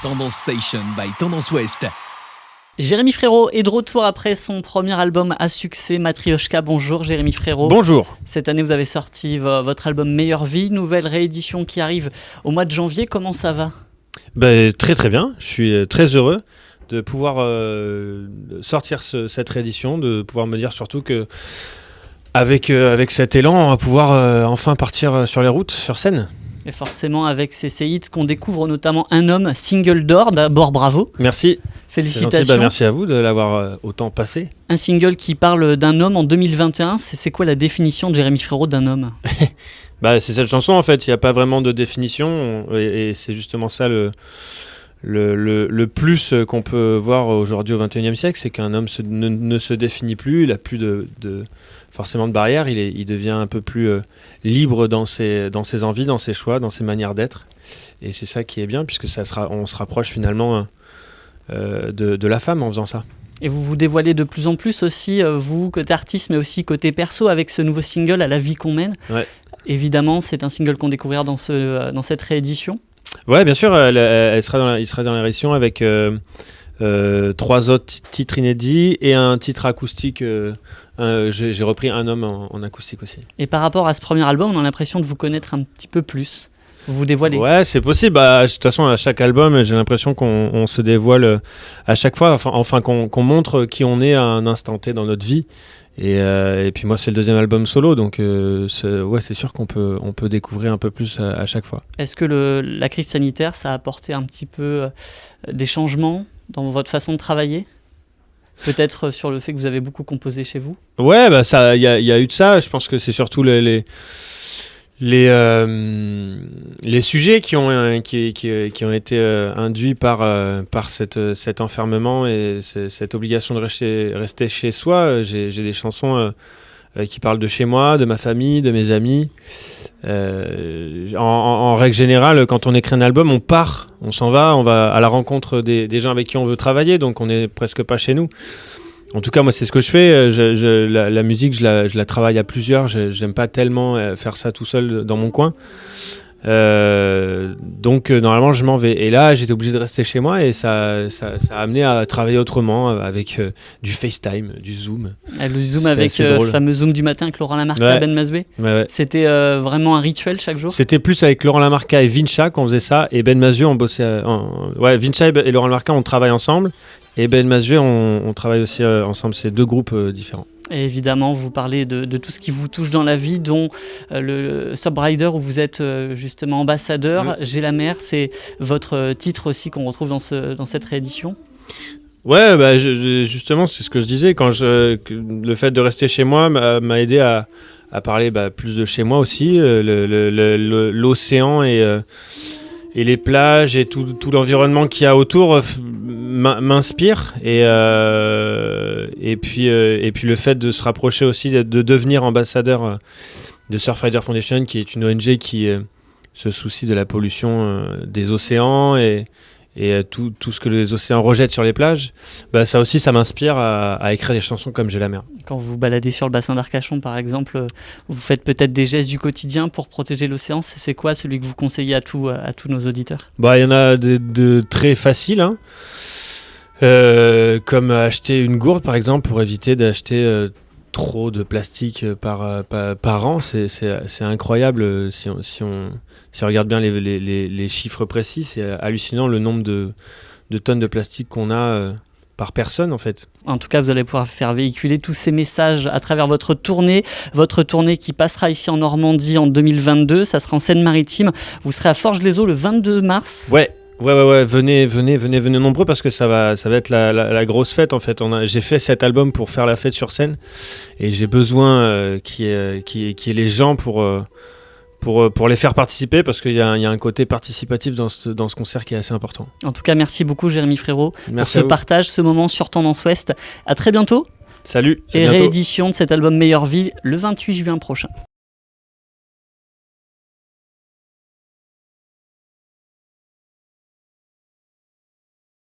Tendance Station by Tendance Ouest. Jérémy Frérot est de retour après son premier album à succès, Matrioshka. Bonjour Jérémy Frérot. Bonjour. Cette année, vous avez sorti votre album Meilleure Vie, nouvelle réédition qui arrive au mois de janvier. Comment ça va ? Très très bien, je suis très heureux de pouvoir sortir cette réédition, de pouvoir me dire surtout que avec cet élan, on va pouvoir enfin partir sur les routes, sur scène. Et forcément avec ces hits qu'on découvre, notamment Un Homme, single d'or. D'abord bravo. Merci. Félicitations. C'est gentil, merci à vous de l'avoir autant passé. Un single qui parle d'un homme en 2021, c'est quoi la définition de Jérémy Frérot d'un homme ? C'est cette chanson en fait, il n'y a pas vraiment de définition et c'est justement ça le plus qu'on peut voir aujourd'hui au XXIe siècle, c'est qu'un homme ne se définit plus, il n'a plus forcément de barrières, il devient un peu plus libre dans ses envies, dans ses choix, dans ses manières d'être. Et c'est ça qui est bien, puisque on se rapproche finalement de la femme en faisant ça. Et vous vous dévoilez de plus en plus aussi, vous, côté artiste, mais aussi côté perso, avec ce nouveau single, À la vie qu'on mène. Ouais. Évidemment, c'est un single qu'on découvrira dans cette réédition. Ouais, bien sûr, il sera dans la réédition avec 3 autres titres inédits et un titre acoustique. J'ai repris Un Homme en acoustique aussi. Et par rapport à ce premier album, on a l'impression de vous connaître un petit peu plus. Vous vous dévoilez. Ouais, c'est possible. De toute façon, à chaque album, j'ai l'impression qu'on se dévoile à chaque fois, enfin qu'on montre qui on est à un instant T dans notre vie. Et puis moi, c'est le deuxième album solo, donc c'est sûr qu'on peut découvrir un peu plus à chaque fois. Est-ce que la crise sanitaire, ça a apporté un petit peu des changements dans votre façon de travailler ? Peut-être sur le fait que vous avez beaucoup composé chez vous ? Ouais, il y a eu de ça. Je pense que c'est surtout les sujets qui ont été induits par cet enfermement et cette obligation de rester chez soi. J'ai des chansons qui parlent de chez moi, de ma famille, de mes amis. En règle générale, quand on écrit un album, on s'en va, on va à la rencontre des gens avec qui on veut travailler, donc on n'est presque pas chez nous. En tout cas, moi, c'est ce que je fais. La musique, je la travaille à plusieurs. J'aime pas tellement faire ça tout seul dans mon coin. Donc, normalement, je m'en vais. Et là, j'étais obligé de rester chez moi et ça a amené à travailler autrement avec du FaceTime, du Zoom. Le Zoom avec le fameux Zoom du matin avec Laurent Lamarca et Ben Mazoué. Ouais. C'était vraiment un rituel chaque jour ? C'était plus avec Laurent Lamarca et Vincha qu'on faisait ça. Et Ben Mazoué, on bossait... Vincha et Laurent Lamarca, on travaille ensemble. Et Ben Mazoué, on travaille aussi ensemble. C'est 2 groupes différents. Et évidemment, vous parlez de tout ce qui vous touche dans la vie, dont le Subrider où vous êtes justement ambassadeur. J'ai la mer, c'est votre titre aussi qu'on retrouve dans cette réédition. Ouais, justement, c'est ce que je disais. Le fait de rester chez moi m'a aidé à parler plus de chez moi aussi. L'océan et les plages et tout l'environnement qu'il y a autour m'inspire et puis le fait de se rapprocher aussi de devenir ambassadeur de Surfrider Foundation, qui est une ONG qui se soucie de la pollution des océans et tout ce que les océans rejettent sur les plages, ça aussi, ça m'inspire à écrire des chansons comme J'ai la mer. Quand vous vous baladez sur le bassin d'Arcachon, par exemple, vous faites peut-être des gestes du quotidien pour protéger l'océan. C'est quoi celui que vous conseillez à tous nos auditeurs ? Il y en a de très faciles, hein. Comme acheter une gourde, par exemple, pour éviter d'acheter trop de plastique par an. C'est incroyable si on regarde bien les chiffres précis. C'est hallucinant le nombre de tonnes de plastique qu'on a par personne en fait. En tout cas, vous allez pouvoir faire véhiculer tous ces messages à travers votre tournée qui passera ici en Normandie en 2022. Ça sera en Seine-Maritime. Vous serez à Forges-les-Eaux le 22 mars. Ouais, venez nombreux parce que ça va être la grosse fête en fait. J'ai fait cet album pour faire la fête sur scène et j'ai besoin qu'il y ait les gens pour les faire participer, parce qu'il y a un côté participatif dans ce concert qui est assez important. En tout cas, merci beaucoup Jérémy Frérot pour ce à vous. partage, ce moment sur Tendance Ouest. À très bientôt. Salut. Et réédition de cet album Meilleure Vie le 28 juin prochain.